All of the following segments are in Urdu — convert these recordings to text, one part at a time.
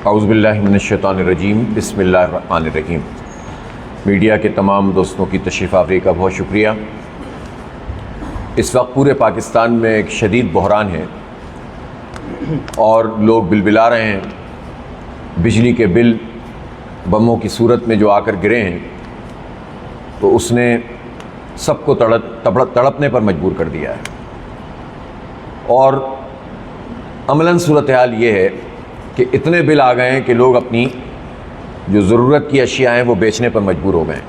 اعوذ باللہ من الشیطان الرجیم، بسم اللہ الرحمن الرحیم۔ میڈیا کے تمام دوستوں کی تشریف آوری کا بہت شکریہ۔ اس وقت پورے پاکستان میں ایک شدید بحران ہے اور لوگ بلبلا رہے ہیں۔ بجلی کے بل بموں کی صورت میں جو آ کر گرے ہیں تو اس نے سب کو تڑپنے پر مجبور کر دیا ہے، اور عملاً صورتحال یہ ہے کہ اتنے بل آ گئے ہیں کہ لوگ اپنی جو ضرورت کی اشیاء ہیں وہ بیچنے پر مجبور ہو گئے ہیں۔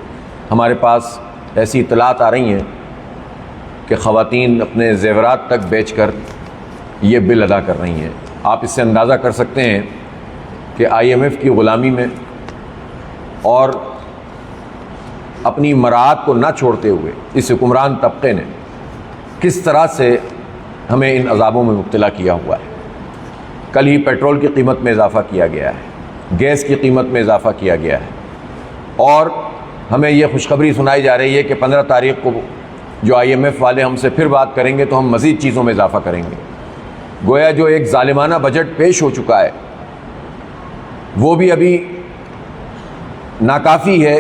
ہمارے پاس ایسی اطلاعات آ رہی ہیں کہ خواتین اپنے زیورات تک بیچ کر یہ بل ادا کر رہی ہیں۔ آپ اس سے اندازہ کر سکتے ہیں کہ IMF کی غلامی میں اور اپنی مراعات کو نہ چھوڑتے ہوئے اس حکمران طبقے نے کس طرح سے ہمیں ان عذابوں میں مبتلا کیا ہوا ہے۔ کل ہی پیٹرول کی قیمت میں اضافہ کیا گیا ہے، گیس کی قیمت میں اضافہ کیا گیا ہے، اور ہمیں یہ خوشخبری سنائی جا رہی ہے کہ 15 تاریخ کو جو IMF والے ہم سے پھر بات کریں گے تو ہم مزید چیزوں میں اضافہ کریں گے۔ گویا جو ایک ظالمانہ بجٹ پیش ہو چکا ہے وہ بھی ابھی ناکافی ہے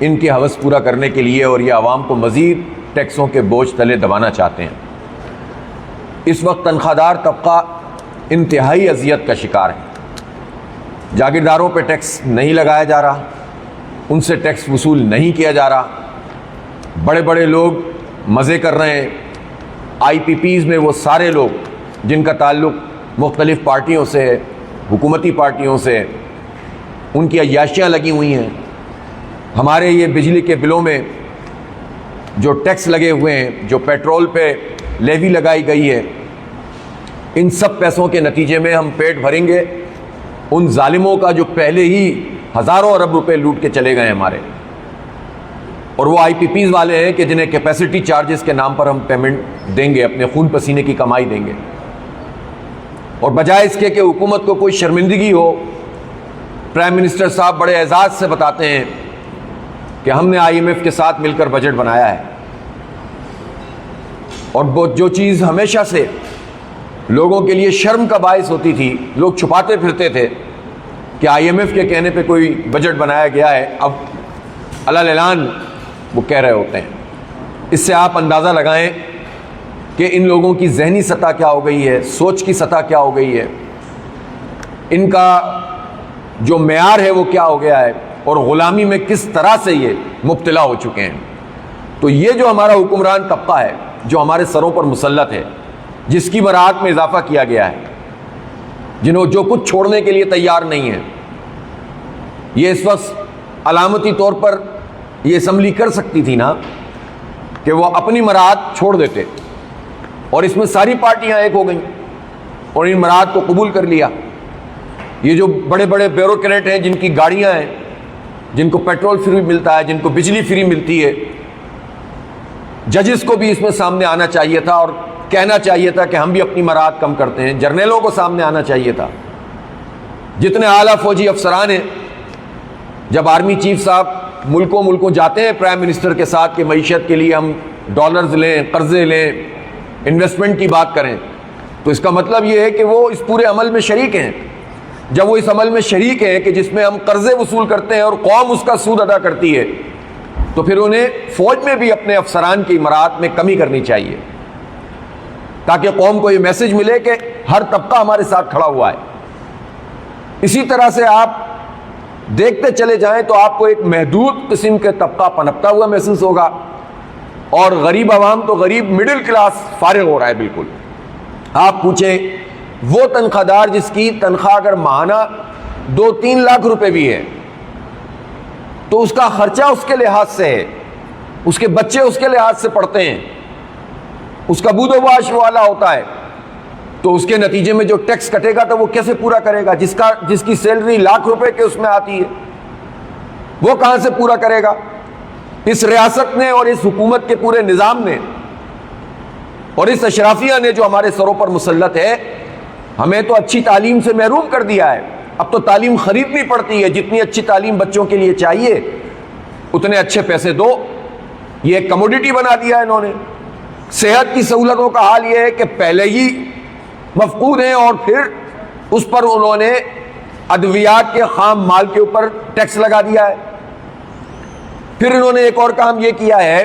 ان کی ہوس پورا کرنے کے لیے، اور یہ عوام کو مزید ٹیکسوں کے بوجھ تلے دبانا چاہتے ہیں۔ اس وقت تنخواہ دار طبقہ انتہائی اذیت کا شکار ہے۔ جاگیرداروں پہ ٹیکس نہیں لگایا جا رہا، ان سے ٹیکس وصول نہیں کیا جا رہا، بڑے بڑے لوگ مزے کر رہے ہیں۔ IPPs میں وہ سارے لوگ جن کا تعلق مختلف پارٹیوں سے ہے، حکومتی پارٹیوں سے، ان کی عیاشیاں لگی ہوئی ہیں۔ ہمارے یہ بجلی کے بلوں میں جو ٹیکس لگے ہوئے ہیں، جو پیٹرول پہ لیوی لگائی گئی ہے، ان سب پیسوں کے نتیجے میں ہم پیٹ بھریں گے ان ظالموں کا جو پہلے ہی ہزاروں ارب روپے لوٹ کے چلے گئے ہمارے، اور وہ IPPs والے ہیں کہ جنہیں کیپیسٹی چارجز کے نام پر ہم پیمنٹ دیں گے، اپنے خون پسینے کی کمائی دیں گے، اور بجائے اس کے کہ حکومت کو کوئی شرمندگی ہو، پرائم منسٹر صاحب بڑے اعزاز سے بتاتے ہیں کہ ہم نے IMF کے ساتھ مل کر بجٹ بنایا ہے۔ اور وہ جو چیز ہمیشہ سے لوگوں کے لیے شرم کا باعث ہوتی تھی، لوگ چھپاتے پھرتے تھے کہ IMF کے کہنے پہ کوئی بجٹ بنایا گیا ہے، اب علل اعلان وہ کہہ رہے ہوتے ہیں۔ اس سے آپ اندازہ لگائیں کہ ان لوگوں کی ذہنی سطح کیا ہو گئی ہے، سوچ کی سطح کیا ہو گئی ہے، ان کا جو معیار ہے وہ کیا ہو گیا ہے، اور غلامی میں کس طرح سے یہ مبتلا ہو چکے ہیں۔ تو یہ جو ہمارا حکمران طبقہ ہے جو ہمارے سروں پر مسلط ہے، جس کی مراعات میں اضافہ کیا گیا ہے، جنہوں جو کچھ چھوڑنے کے لیے تیار نہیں ہے، یہ اس وقت علامتی طور پر یہ اسمبلی کر سکتی تھی نا کہ وہ اپنی مراعات چھوڑ دیتے، اور اس میں ساری پارٹیاں ایک ہو گئیں اور ان مراعات کو قبول کر لیا۔ یہ جو بڑے بڑے بیوروکریٹ ہیں جن کی گاڑیاں ہیں، جن کو پیٹرول فری ملتا ہے، جن کو بجلی فری ملتی ہے، ججز کو بھی اس میں سامنے آنا چاہیے تھا اور کہنا چاہیے تھا کہ ہم بھی اپنی مراعات کم کرتے ہیں۔ جرنیلوں کو سامنے آنا چاہیے تھا۔ جتنے اعلیٰ فوجی افسران ہیں، جب آرمی چیف صاحب ملکوں جاتے ہیں پرائم منسٹر کے ساتھ کہ معیشت کے لیے ہم ڈالرز لیں، قرضے لیں، انویسٹمنٹ کی بات کریں، تو اس کا مطلب یہ ہے کہ وہ اس پورے عمل میں شریک ہیں۔ جب وہ اس عمل میں شریک ہیں کہ جس میں ہم قرضے وصول کرتے ہیں اور قوم اس کا سود ادا کرتی ہے، تو پھر انہیں فوج میں بھی اپنے افسران کی مراعات میں کمی کرنی چاہیے، تاکہ قوم کو یہ میسج ملے کہ ہر طبقہ ہمارے ساتھ کھڑا ہوا ہے۔ اسی طرح سے آپ دیکھتے چلے جائیں تو آپ کو ایک محدود قسم کے طبقہ پنپتا ہوا محسوس ہوگا، اور غریب عوام تو غریب مڈل کلاس فارغ ہو رہا ہے بالکل۔ آپ پوچھیں وہ تنخواہ دار جس کی تنخواہ اگر ماہانہ 2-3 لاکھ روپے بھی ہے تو اس کا خرچہ اس کے لحاظ سے ہے، اس کے بچے اس کے لحاظ سے پڑھتے ہیں، اس کا بود و باش والا ہوتا ہے، تو اس کے نتیجے میں جو ٹیکس کٹے گا تو وہ کیسے پورا کرے گا؟ جس کی سیلری لاکھ روپے کے اس میں آتی ہے، وہ کہاں سے پورا کرے گا؟ اس ریاست نے اور اس حکومت کے پورے نظام نے اور اس اشرافیہ نے جو ہمارے سروں پر مسلط ہے، ہمیں تو اچھی تعلیم سے محروم کر دیا ہے۔ اب تو تعلیم خریدنی پڑتی ہے، جتنی اچھی تعلیم بچوں کے لیے چاہیے اتنے اچھے پیسے دو، یہ ایک کموڈیٹی بنا دیا ہے انہوں نے۔ صحت کی سہولتوں کا حال یہ ہے کہ پہلے ہی مفقود ہیں اور پھر اس پر انہوں نے ادویات کے خام مال کے اوپر ٹیکس لگا دیا ہے۔ پھر انہوں نے ایک اور کام یہ کیا ہے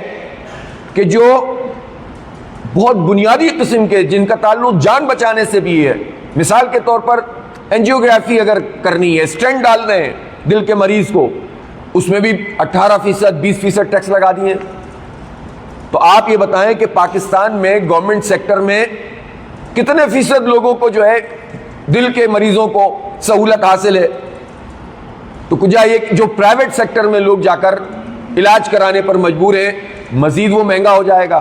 کہ جو بہت بنیادی قسم کے جن کا تعلق جان بچانے سے بھی ہے، مثال کے طور پر اینجیوگرافی اگر کرنی ہے، اسٹینٹ ڈالنا ہے دل کے مریض کو، اس میں بھی 18%، 20% ٹیکس لگا دیے۔ تو آپ یہ بتائیں کہ پاکستان میں گورنمنٹ سیکٹر میں کتنے فیصد لوگوں کو جو ہے دل کے مریضوں کو سہولت حاصل ہے؟ تو کجا یہ جو پرائیویٹ سیکٹر میں لوگ جا کر علاج کرانے پر مجبور ہیں، مزید وہ مہنگا ہو جائے گا۔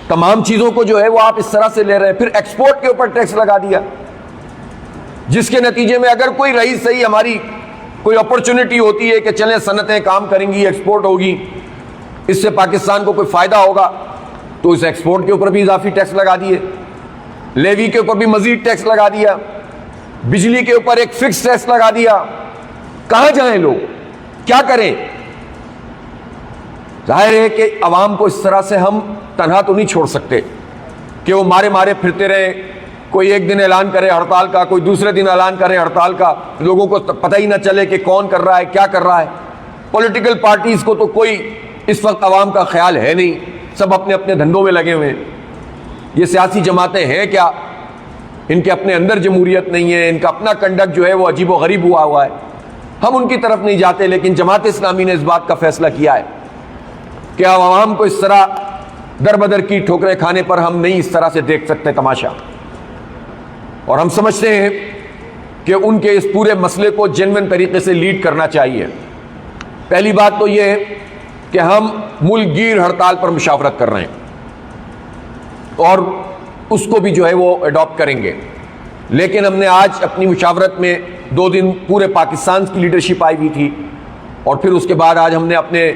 تمام چیزوں کو جو ہے وہ آپ اس طرح سے لے رہے ہیں۔ پھر ایکسپورٹ کے اوپر ٹیکس لگا دیا، جس کے نتیجے میں اگر کوئی رہی صحیح ہماری کوئی اپرچونٹی ہوتی ہے کہ چلیں صنعتیں کام کریں گی، ایکسپورٹ ہوگی، اس سے پاکستان کو کوئی فائدہ ہوگا، تو اس ایکسپورٹ کے اوپر بھی اضافی ٹیکس لگا دیے، لیوی کے اوپر بھی مزید ٹیکس لگا دیا، بجلی کے اوپر ایک فکس ٹیکس لگا دیا۔ کہاں جائیں لوگ، کیا کریں؟ ظاہر ہے کہ عوام کو اس طرح سے ہم تنہا تو نہیں چھوڑ سکتے کہ وہ مارے پھرتے رہے، کوئی ایک دن اعلان کرے ہڑتال کا، کوئی دوسرے دن اعلان کرے ہڑتال کا، لوگوں کو پتہ ہی نہ چلے کہ کون کر رہا ہے، کیا کر رہا ہے۔ پولیٹیکل پارٹیز کو تو کوئی اس وقت عوام کا خیال ہے نہیں، سب اپنے اپنے دھندوں میں لگے ہوئے ہیں۔ یہ سیاسی جماعتیں ہیں کیا؟ ان کے اپنے اندر جمہوریت نہیں ہے، ان کا اپنا کنڈکٹ جو ہے وہ عجیب و غریب ہوا ہے۔ ہم ان کی طرف نہیں جاتے، لیکن جماعت اسلامی نے اس بات کا فیصلہ کیا ہے کہ عوام کو اس طرح در بدر کی ٹھوکریں کھانے پر ہم نہیں اس طرح سے دیکھ سکتے تماشا، اور ہم سمجھتے ہیں کہ ان کے اس پورے مسئلے کو جینوئن طریقے سے لیڈ کرنا چاہیے۔ پہلی بات تو یہ ہے کہ ہم ملک گیر ہڑتال پر مشاورت کر رہے ہیں اور اس کو بھی جو ہے وہ اڈاپٹ کریں گے، لیکن ہم نے آج اپنی مشاورت میں 2 دن پورے پاکستان کی لیڈرشپ آئی ہوئی تھی، اور پھر اس کے بعد آج ہم نے اپنے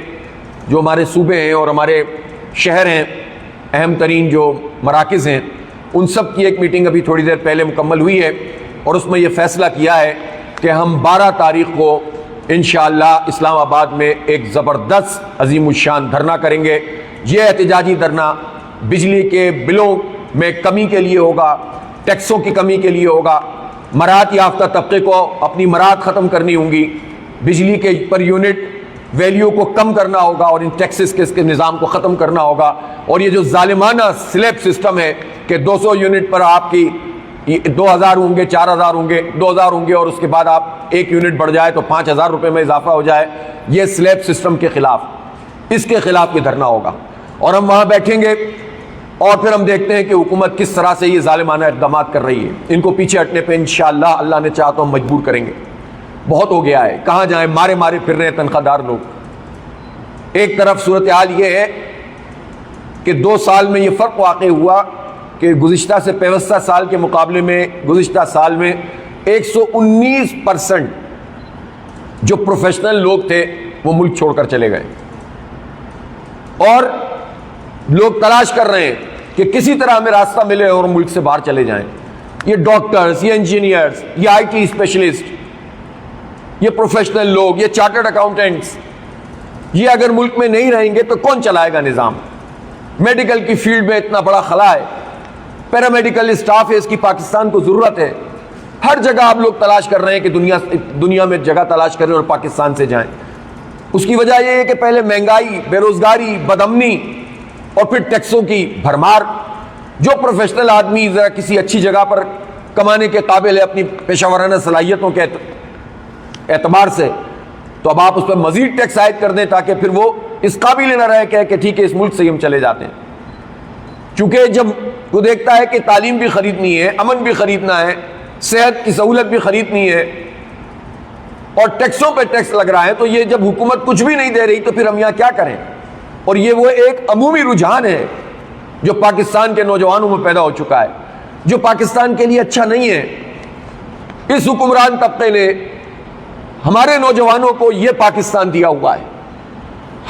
جو ہمارے صوبے ہیں اور ہمارے شہر ہیں، اہم ترین جو مراکز ہیں، ان سب کی ایک میٹنگ ابھی تھوڑی دیر پہلے مکمل ہوئی ہے، اور اس میں یہ فیصلہ کیا ہے کہ ہم 12 تاریخ کو انشاءاللہ اسلام آباد میں ایک زبردست عظیم الشان دھرنا کریں گے۔ یہ احتجاجی دھرنا بجلی کے بلوں میں کمی کے لیے ہوگا، ٹیکسوں کی کمی کے لیے ہوگا، مراعات یافتہ طبقے کو اپنی مراعات ختم کرنی ہوں گی، بجلی کے پر یونٹ ویلیو کو کم کرنا ہوگا، اور ان ٹیکسز کے اس کے نظام کو ختم کرنا ہوگا، اور یہ جو ظالمانہ سلیب سسٹم ہے کہ 200 یونٹ پر آپ کی 2000 ہوں گے، 4000 ہوں گے، 2000 ہوں گے، اور اس کے بعد آپ 1 یونٹ بڑھ جائے تو 5000 روپے میں اضافہ ہو جائے، یہ سلیب سسٹم کے خلاف، اس کے خلاف یہ دھرنا ہوگا، اور ہم وہاں بیٹھیں گے، اور پھر ہم دیکھتے ہیں کہ حکومت کس طرح سے یہ ظالمانہ اقدامات کر رہی ہے۔ ان کو پیچھے ہٹنے پہ انشاءاللہ اللہ نے چاہا تو ہم مجبور کریں گے۔ بہت ہو گیا ہے، کہاں جائیں، مارے پھر رہے ہیں تنخواہ دار لوگ۔ ایک طرف صورتحال یہ ہے کہ 2 سال میں یہ فرق واقع ہوا کہ گزشتہ سے پیوستہ سال کے مقابلے میں گزشتہ سال میں 119% جو پروفیشنل لوگ تھے وہ ملک چھوڑ کر چلے گئے، اور لوگ تلاش کر رہے ہیں کہ کسی طرح ہمیں راستہ ملے اور ملک سے باہر چلے جائیں۔ یہ ڈاکٹرز، یہ انجینئرز، یہ IT اسپیشلسٹ، یہ پروفیشنل لوگ، یہ چارٹرڈ اکاؤنٹنٹس، یہ اگر ملک میں نہیں رہیں گے تو کون چلائے گا نظام؟ میڈیکل کی فیلڈ میں اتنا بڑا خلا ہے، پیرامیڈیکل اسٹاف ہے، اس کی پاکستان کو ضرورت ہے۔ ہر جگہ آپ لوگ تلاش کر رہے ہیں کہ دنیا میں جگہ تلاش کریں اور پاکستان سے جائیں۔ اس کی وجہ یہ ہے کہ پہلے مہنگائی، بے روزگاری، بدامنی، اور پھر ٹیکسوں کی بھرمار۔ جو پروفیشنل آدمی ذرا کسی اچھی جگہ پر کمانے کے قابل ہے اپنی پیشہ ورانہ صلاحیتوں کے اعتبار سے، تو اب آپ اس پر مزید ٹیکس عائد کر دیں تاکہ پھر وہ اس قابل نہ رہے کہ ٹھیک ہے اس ملک سے ہی ہم چلے جاتے ہیں۔ چونکہ جب وہ دیکھتا ہے کہ تعلیم بھی خریدنی ہے، امن بھی خریدنا ہے، صحت کی سہولت بھی خریدنی ہے، اور ٹیکسوں پہ ٹیکس لگ رہا ہے، تو یہ جب حکومت کچھ بھی نہیں دے رہی تو پھر ہم یہاں کیا کریں؟ اور یہ وہ ایک عمومی رجحان ہے جو پاکستان کے نوجوانوں میں پیدا ہو چکا ہے، جو پاکستان کے لیے اچھا نہیں ہے۔ اس حکمران طبقے نے ہمارے نوجوانوں کو یہ پاکستان دیا ہوا ہے،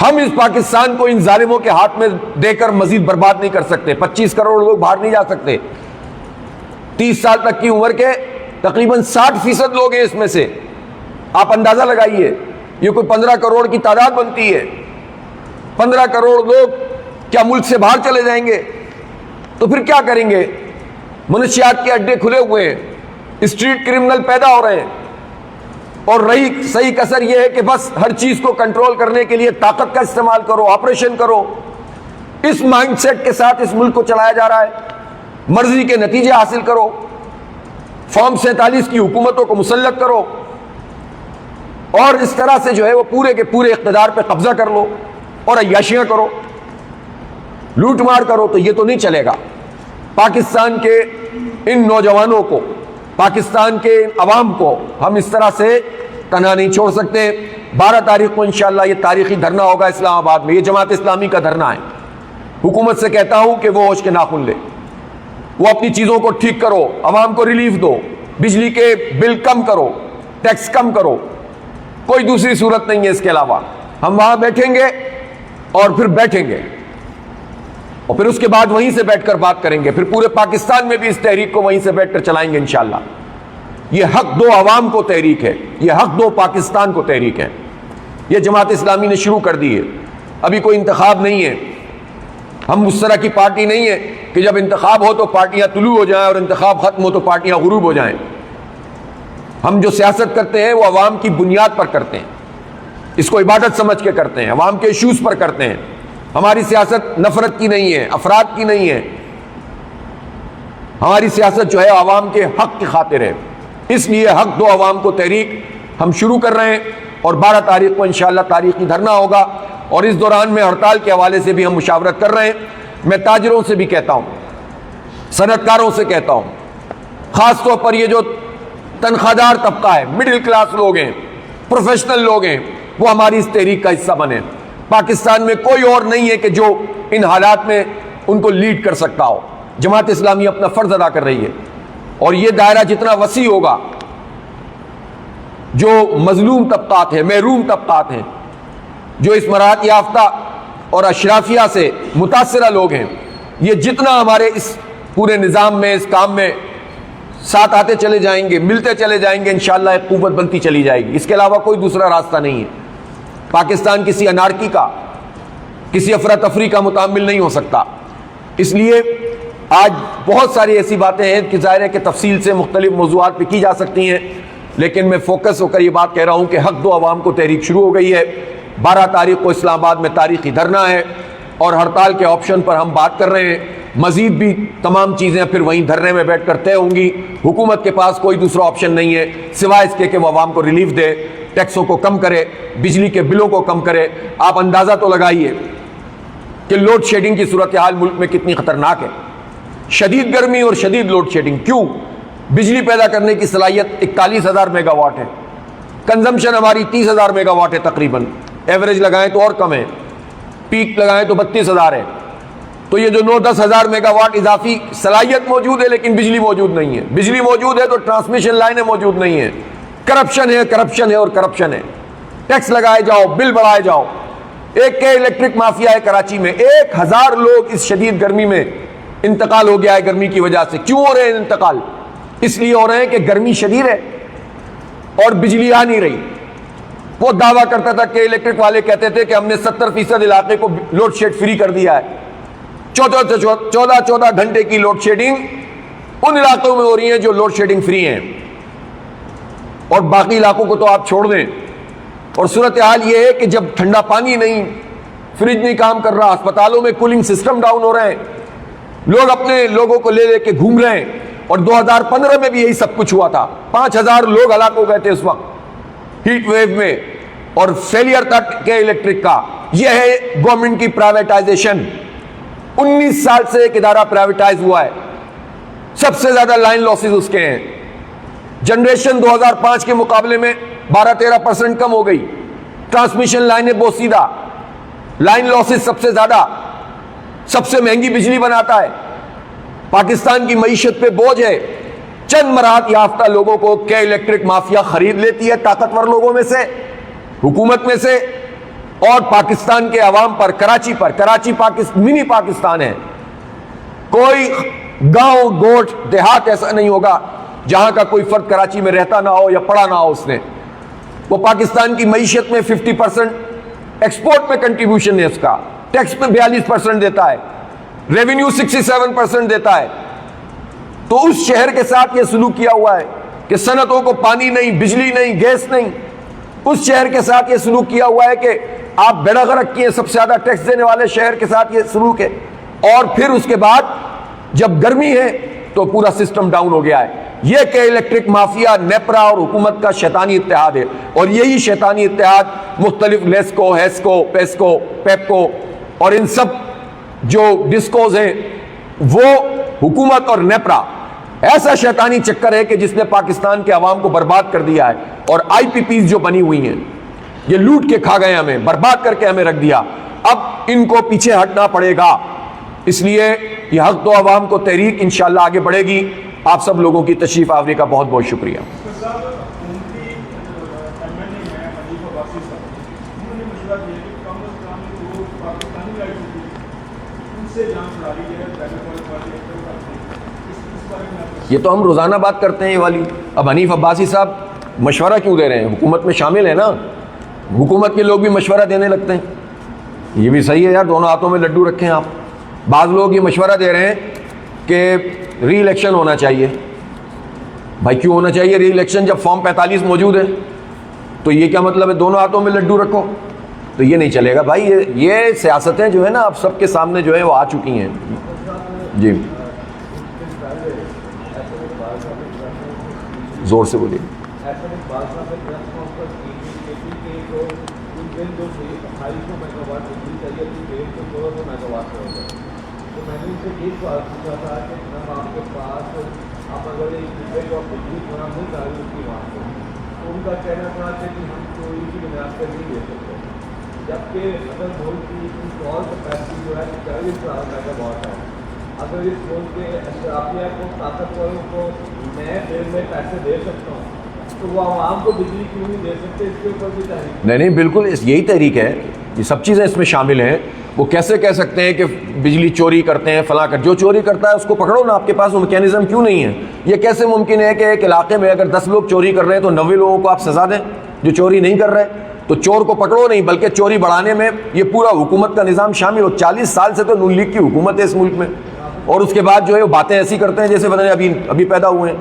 ہم اس پاکستان کو ان ظالموں کے ہاتھ میں دے کر مزید برباد نہیں کر سکتے۔ 25 کروڑ لوگ باہر نہیں جا سکتے، 30 سال تک کی عمر کے تقریباً 60% لوگ ہیں اس میں سے، آپ اندازہ لگائیے، یہ کوئی 15 کروڑ کی تعداد بنتی ہے۔ 15 کروڑ لوگ کیا ملک سے باہر چلے جائیں گے؟ تو پھر کیا کریں گے؟ منشیات کے اڈے کھلے ہوئے ہیں, اسٹریٹ کرمنل پیدا ہو رہے ہیں, اور رہی صحیح کسر یہ ہے کہ بس ہر چیز کو کنٹرول کرنے کے لیے طاقت کا استعمال کرو, آپریشن کرو. اس مائنڈ سیٹ کے ساتھ اس ملک کو چلایا جا رہا ہے. مرضی کے نتیجے حاصل کرو, فارم 47 کی حکومتوں کو مسلط کرو, اور اس طرح سے جو ہے وہ پورے کے پورے اقتدار پہ قبضہ کر لو اور عیاشیاں کرو, لوٹ مار کرو. تو یہ تو نہیں چلے گا. پاکستان کے ان نوجوانوں کو, پاکستان کے عوام کو ہم اس طرح سے تنہا نہیں چھوڑ سکتے. 12 تاریخ کو انشاءاللہ یہ تاریخی دھرنا ہوگا اسلام آباد میں. یہ جماعت اسلامی کا دھرنا ہے. حکومت سے کہتا ہوں کہ وہ ہوش کے ناخن لے, وہ اپنی چیزوں کو ٹھیک کرو, عوام کو ریلیف دو, بجلی کے بل کم کرو, ٹیکس کم کرو. کوئی دوسری صورت نہیں ہے اس کے علاوہ. ہم وہاں بیٹھیں گے اور پھر بیٹھیں گے, اور پھر اس کے بعد وہیں سے بیٹھ کر بات کریں گے. پھر پورے پاکستان میں بھی اس تحریک کو وہیں سے بیٹھ کر چلائیں گے انشاءاللہ. یہ حق دو عوام کو تحریک ہے, یہ حق دو پاکستان کو تحریک ہے. یہ جماعت اسلامی نے شروع کر دی ہے. ابھی کوئی انتخاب نہیں ہے. ہم اس طرح کی پارٹی نہیں ہے کہ جب انتخاب ہو تو پارٹیاں طلوع ہو جائیں اور انتخاب ختم ہو تو پارٹیاں غروب ہو جائیں. ہم جو سیاست کرتے ہیں وہ عوام کی بنیاد پر کرتے ہیں, اس کو عبادت سمجھ کے کرتے ہیں, عوام کے ایشوز پر کرتے ہیں. ہماری سیاست نفرت کی نہیں ہے, افراد کی نہیں ہے. ہماری سیاست جو ہے عوام کے حق کی خاطر ہے. اس لیے حق دو عوام کو تحریک ہم شروع کر رہے ہیں, اور 12 تاریخ کو انشاءاللہ تاریخی دھرنا ہوگا. اور اس دوران میں ہڑتال کے حوالے سے بھی ہم مشاورت کر رہے ہیں. میں تاجروں سے بھی کہتا ہوں, صنعت کاروں سے کہتا ہوں, خاص طور پر یہ جو تنخواہ دار طبقہ ہے, مڈل کلاس لوگ ہیں, پروفیشنل لوگ ہیں, وہ ہماری اس تحریک کا حصہ بنے. پاکستان میں کوئی اور نہیں ہے کہ جو ان حالات میں ان کو لیڈ کر سکتا ہو. جماعت اسلامی اپنا فرض ادا کر رہی ہے, اور یہ دائرہ جتنا وسیع ہوگا, جو مظلوم طبقات ہیں, محروم طبقات ہیں, جو اس مراحت یافتہ اور اشرافیہ سے متاثرہ لوگ ہیں, یہ جتنا ہمارے اس پورے نظام میں, اس کام میں ساتھ آتے چلے جائیں گے, ملتے چلے جائیں گے, انشاءاللہ ایک قوت بنتی چلی جائے گی. اس کے علاوہ کوئی دوسرا راستہ نہیں ہے. پاکستان کسی انارکی کا, کسی افراتفری کا متحمل نہیں ہو سکتا. اس لیے آج بہت ساری ایسی باتیں ہیں کہ ظاہر ہے کہ تفصیل سے مختلف موضوعات پہ کی جا سکتی ہیں, لیکن میں فوکس ہو کر یہ بات کہہ رہا ہوں کہ حق دو عوام کو تحریک شروع ہو گئی ہے. 12 تاریخ کو اسلام آباد میں تاریخی دھرنا ہے, اور ہڑتال کے آپشن پر ہم بات کر رہے ہیں. مزید بھی تمام چیزیں پھر وہیں دھرنے میں بیٹھ کر طے ہوں گی. حکومت کے پاس کوئی دوسرا آپشن نہیں ہے سوائے اس کے کہ وہ عوام کو ریلیف دے, ٹیکسوں کو کم کرے, بجلی کے بلوں کو کم کرے. آپ اندازہ تو لگائیے کہ لوڈ شیڈنگ کی صورتحال ملک میں کتنی خطرناک ہے. شدید گرمی اور شدید لوڈ شیڈنگ. کیوں؟ بجلی پیدا کرنے کی صلاحیت 41,000 میگا واٹ ہے, کنزمپشن ہماری 30,000 میگا واٹ ہے تقریباً. ایوریج لگائیں تو اور کم ہے, پیک لگائیں تو 32,000 ہے. تو یہ جو 9-10 ہزار میگا واٹ اضافی صلاحیت موجود ہے, لیکن بجلی موجود نہیں ہے. بجلی موجود ہے تو ٹرانسمیشن لائنیں موجود نہیں ہیں. کرپشن ہے, کرپشن ہے اور کرپشن ہے. ٹیکس لگائے جاؤ, بل بڑھائے جاؤ. ایک کے الیکٹرک مافیا ہے کراچی میں, 1,000 لوگ اس شدید گرمی میں انتقال ہو گیا ہے گرمی کی وجہ سے. کیوں ہو رہے ہیں انتقال؟ اس لیے ہو رہے ہیں کہ گرمی شدید ہے اور بجلی آ نہیں رہی. وہ دعویٰ کرتا تھا کہ الیکٹرک والے کہتے تھے کہ ہم نے 70% علاقے کو لوڈ شیڈ فری کر دیا ہے. 14 گھنٹے کی لوڈ شیڈنگ ان علاقوں میں ہو رہی ہیں جو لوڈ شیڈنگ فری ہیں, اور باقی علاقوں کو تو آپ چھوڑ دیں. اور صورتحال یہ ہے کہ جب ٹھنڈا پانی نہیں, فریج نہیں کام کر رہا, اسپتالوں میں کولنگ سسٹم ڈاؤن ہو رہے ہیں, لوگ اپنے لوگوں کو لے لے کے گھوم رہے ہیں. اور 2015 میں بھی یہی سب کچھ ہوا تھا. 5,000 لوگ ہلاک ہو گئے تھے اس وقت ہیٹ ویو میں, اور فیلئر تھا کہ الیکٹرک کا. یہ ہے گورنمنٹ کی پرائیویٹائزیشن. 19 سال سے ایک ادارہ پرائیویٹائز ہوا ہے, سب سے زیادہ لائن لاسز اس کے ہیں. جنریشن 2005 کے مقابلے میں 12-13% کم ہو گئی. ٹرانسمیشن لائنیں بوسیدہ, لائن لاسز سب سے زیادہ, سب سے مہنگی بجلی بناتا ہے. پاکستان کی معیشت پہ بوجھ ہے. چند مراحت یافتہ لوگوں کو کہ الیکٹرک مافیا خرید لیتی ہے, طاقتور لوگوں میں سے, حکومت میں سے, اور پاکستان کے عوام پر, کراچی پر. کراچی منی پاکستان ہے. کوئی گاؤں گوٹھ دیہات ایسا نہیں ہوگا جہاں کا کوئی فرد کراچی میں رہتا نہ ہو یا پڑھا نہ ہو اس نے. وہ پاکستان کی معیشت میں 50% ایکسپورٹ میں کنٹریبیوشن ہے اس کا, ٹیکس میں 42% دیتا ہے, ریونیو 67% دیتا ہے. تو اس شہر کے ساتھ یہ سلوک کیا ہوا ہے کہ صنعتوں کو پانی نہیں، بجلی نہیں، گیس نہیں. اس شہر کے ساتھ یہ سلوک کیا ہوا ہے کہ آپ بیڑا غرق کیے، سب سے زیادہ ٹیکس دینے والے شہر کے ساتھ یہ سلوک ہے. اور پھر اس کے بعد جب گرمی ہے تو پورا سسٹم ڈاؤن ہو گیا ہے. یہ کہ الیکٹرک مافیا، نیپرا اور حکومت کا شیطانی اتحاد ہے، اور یہی شیطانی اتحاد مختلف لیسکو، ہیسکو، پیسکو، پیپکو اور ان سب جو ڈسکوز ہیں، وہ حکومت اور نیپرا ایسا شیطانی چکر ہے کہ جس نے پاکستان کے عوام کو برباد کر دیا ہے. اور آئی پی پیز جو بنی ہوئی ہیں، یہ لوٹ کے کھا گئے، ہمیں برباد کر کے ہمیں رکھ دیا. اب ان کو پیچھے ہٹنا پڑے گا. اس لیے یہ حق تو عوام کو تحریک انشاءاللہ آگے بڑھے گی. آپ سب لوگوں کی تشریف آوری کا بہت بہت شکریہ. یہ تو ہم روزانہ بات کرتے ہیں یہ والی. اب حنیف عباسی صاحب مشورہ کیوں دے رہے ہیں؟ حکومت میں شامل ہیں نا، حکومت کے لوگ بھی مشورہ دینے لگتے ہیں. یہ بھی صحیح ہے یار، دونوں ہاتھوں میں لڈو رکھیں آپ. بعض لوگ یہ مشورہ دے رہے ہیں کہ ری الیکشن ہونا چاہیے. بھائی کیوں ہونا چاہیے ری الیکشن جب فارم 45 موجود ہے؟ تو یہ کیا مطلب ہے دونوں ہاتھوں میں لڈو رکھو؟ تو یہ نہیں چلے گا بھائی. یہ سیاستیں جو ہے نا اب سب کے سامنے جو ہے وہ آ چکی ہیں. جی زور سے بولیے. ان کا کہنا تھا کہ ہم چوری کی بنیاد پر نہیں دے سکتے، جبکہ اگر ملک کی انسٹال کیپیسٹی جو ہے 40,000 میگا واٹ ہے. اگر اس ملک کے اشرافیہ کو، طاقتوروں کو میں دیر میں پیسے دے سکتا ہوں تو وہ عوام کو بجلی کیوں نہیں دے سکتے؟ اس کے اوپر بھی تحریک. نہیں بالکل یہی تحریک ہے. یہ سب چیزیں اس میں شامل ہیں. وہ کیسے کہہ سکتے ہیں کہ بجلی چوری کرتے ہیں فلاں کر؟ جو چوری کرتا ہے اس کو پکڑو نا. آپ کے پاس وہ میکینزم کیوں نہیں ہے؟ یہ کیسے ممکن ہے کہ ایک علاقے میں اگر 10 لوگ چوری کر رہے ہیں تو 90 لوگوں کو آپ سزا دیں جو چوری نہیں کر رہے؟ تو چور کو پکڑو نہیں بلکہ چوری بڑھانے میں یہ پورا حکومت کا نظام شامل ہو. 40 سال سے تو نون لیگ کی حکومت ہے اس ملک میں، اور اس کے بعد جو ہے وہ باتیں ایسی کرتے ہیں جیسے پتہ نہیں ابھی پیدا ہوئے ہیں.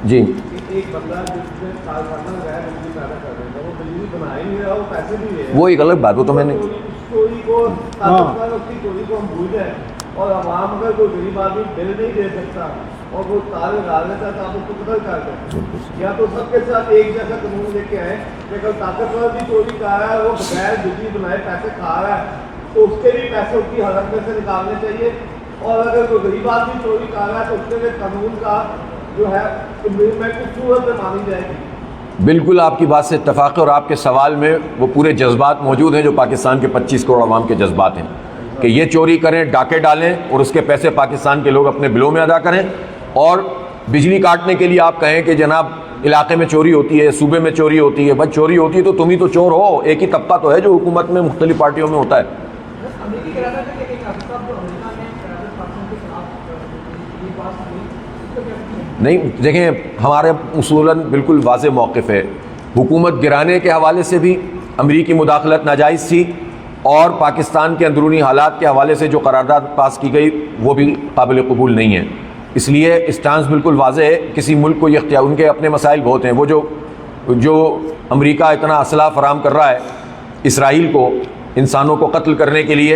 جی ایک بندہ جس سے سالانہ غیر بجلی پیدا کر رہے ہیں، وہ بجلی بنا ہی نہیں رہا، وہ پیسے نہیں لے رہا. وہ ایک الگ بات. وہ تو میں نے چوری کو چوری کو ہم بھول جائیں، اور عوام اگر کوئی غریب آدمی بل نہیں دے سکتا اور وہ تارے ڈال دیتا تو آپ اس کو قتل کر دیں. یا تو سب کے ساتھ ایک جیسا قانون لے کے آئے کہ اگر طاقتور بھی چوری کر رہا ہے، وہ بغیر بجلی بنائے پیسے کھا رہا ہے تو اس کے بھی پیسے اس کی حالت میں سے نکالنے چاہیے. اور اگر کوئی غریب آدمی چوری کر رہا ہے تو اس کے لیے قانون کا جو ہے امپلیمنٹ کس صورت میں مانی جائے گی. بالکل آپ کی بات سے اتفاق ہے. اور آپ کے سوال میں وہ پورے جذبات موجود ہیں جو پاکستان کے 25 کروڑ عوام کے جذبات ہیں کہ یہ چوری کریں، ڈاکے ڈالیں اور اس کے پیسے پاکستان کے لوگ اپنے بلوں میں ادا کریں. اور بجلی کاٹنے کے لیے آپ کہیں کہ جناب علاقے میں چوری ہوتی ہے، صوبے میں چوری ہوتی ہے. بس چوری ہوتی ہے تو تم ہی تو چور ہو. ایک ہی طبقہ تو ہے جو حکومت میں مختلف پارٹیوں میں ہوتا ہے. نہیں دیکھیں، ہمارے اصولاً بالکل واضح موقف ہے. حکومت گرانے کے حوالے سے بھی امریکی مداخلت ناجائز تھی، اور پاکستان کے اندرونی حالات کے حوالے سے جو قرارداد پاس کی گئی وہ بھی قابل قبول نہیں ہے. اس لیے اسٹانس بالکل واضح ہے. کسی ملک کو یہ اختیار، ان کے اپنے مسائل بہت ہیں. وہ جو امریکہ اتنا اسلحہ فراہم کر رہا ہے اسرائیل کو انسانوں کو قتل کرنے کے لیے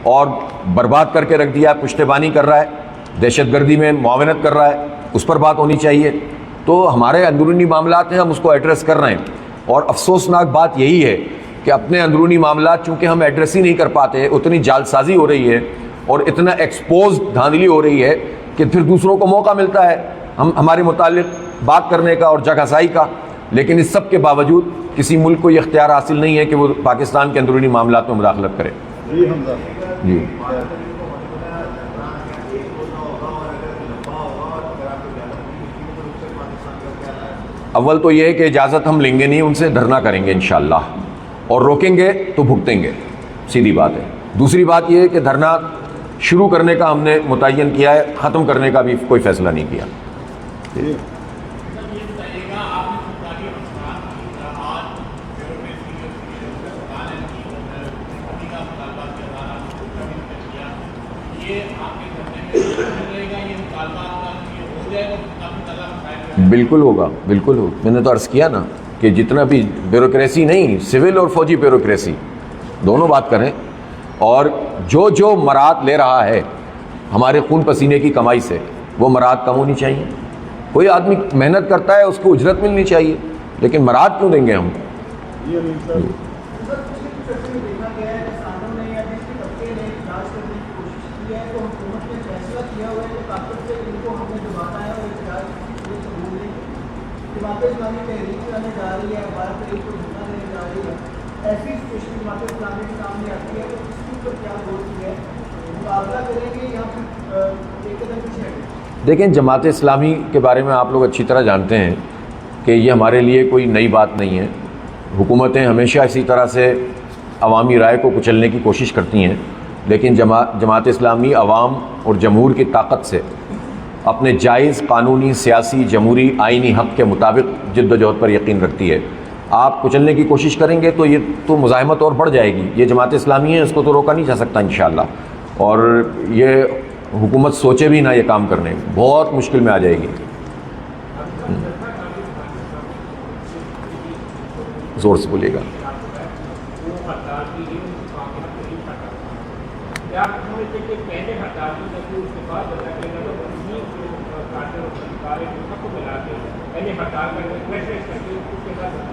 اور برباد کر کے رکھ دیا، پشتیبانی کر رہا ہے، دہشت گردی میں معاونت کر رہا ہے، اس پر بات ہونی چاہیے. تو ہمارے اندرونی معاملات ہیں، ہم اس کو ایڈریس کر رہے ہیں. اور افسوسناک بات یہی ہے کہ اپنے اندرونی معاملات چونکہ ہم ایڈریس ہی نہیں کر پاتے، اتنی جال سازی ہو رہی ہے اور اتنا ایکسپوز دھاندلی ہو رہی ہے کہ پھر دوسروں کو موقع ملتا ہے ہمارے متعلق بات کرنے کا اور جگہ سائی کا. لیکن اس سب کے باوجود کسی ملک کو یہ اختیار حاصل نہیں ہے کہ وہ پاکستان کے اندرونی معاملات میں مداخلت کرے. جی اول تو یہ ہے کہ اجازت ہم لیں گے نہیں ان سے، دھرنا کریں گے انشاءاللہ، اور روکیں گے تو بھگتیں گے، سیدھی بات ہے. دوسری بات یہ ہے کہ دھرنا شروع کرنے کا ہم نے متعین کیا ہے، ختم کرنے کا بھی کوئی فیصلہ نہیں کیا. یہ آپ کے بالکل ہوگا, بالکل ہو. میں نے تو عرض کیا نا کہ جتنا بھی بیوروکریسی نہیں, سول اور فوجی بیوروکریسی دونوں بات کریں, اور جو مراد لے رہا ہے ہمارے خون پسینے کی کمائی سے, وہ مراد کم ہونی چاہیے. کوئی آدمی محنت کرتا ہے اس کو اجرت ملنی چاہیے, لیکن مراد کیوں دیں گے ہم؟ دیکھیں, جماعت اسلامی کے بارے میں آپ لوگ اچھی طرح جانتے ہیں کہ یہ ہمارے لیے کوئی نئی بات نہیں ہے. حکومتیں ہمیشہ اسی طرح سے عوامی رائے کو کچلنے کی کوشش کرتی ہیں, لیکن جماعت اسلامی عوام اور جمہور کی طاقت سے اپنے جائز قانونی, سیاسی, جمہوری, آئینی حق کے مطابق جد و جہد پر یقین رکھتی ہے. آپ کچلنے کی کوشش کریں گے تو یہ تو مزاحمت اور بڑھ جائے گی. یہ جماعت اسلامی ہے, اس کو تو روکا نہیں جا سکتا انشاءاللہ. اور یہ حکومت سوچے بھی نہ یہ کام کرنے, بہت مشکل میں آ جائے گی. زور سے بولیے گا.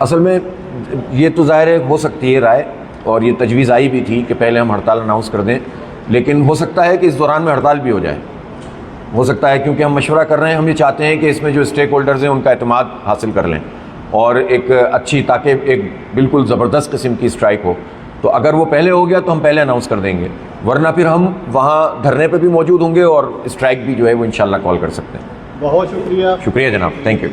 اصل میں یہ تو ظاہر ہے ہو سکتی ہے رائے, اور یہ تجویز آئی بھی تھی کہ پہلے ہم ہڑتال اناؤنس کر دیں, لیکن ہو سکتا ہے کہ اس دوران میں ہڑتال بھی ہو جائے. ہو سکتا ہے کیونکہ ہم مشورہ کر رہے ہیں, ہم یہ چاہتے ہیں کہ اس میں جو اسٹیک ہولڈرز ہیں ان کا اعتماد حاصل کر لیں, اور ایک اچھی, تاکہ ایک بالکل زبردست قسم کی اسٹرائک ہو. تو اگر وہ پہلے ہو گیا تو ہم پہلے اناؤنس کر دیں گے, ورنہ پھر ہم وہاں دھرنے پہ بھی موجود ہوں گے اور اسٹرائک بھی جو ہے وہ انشاءاللہ کال کر سکتے ہیں. بہت شکریہ. شکریہ جناب, تھینک یو.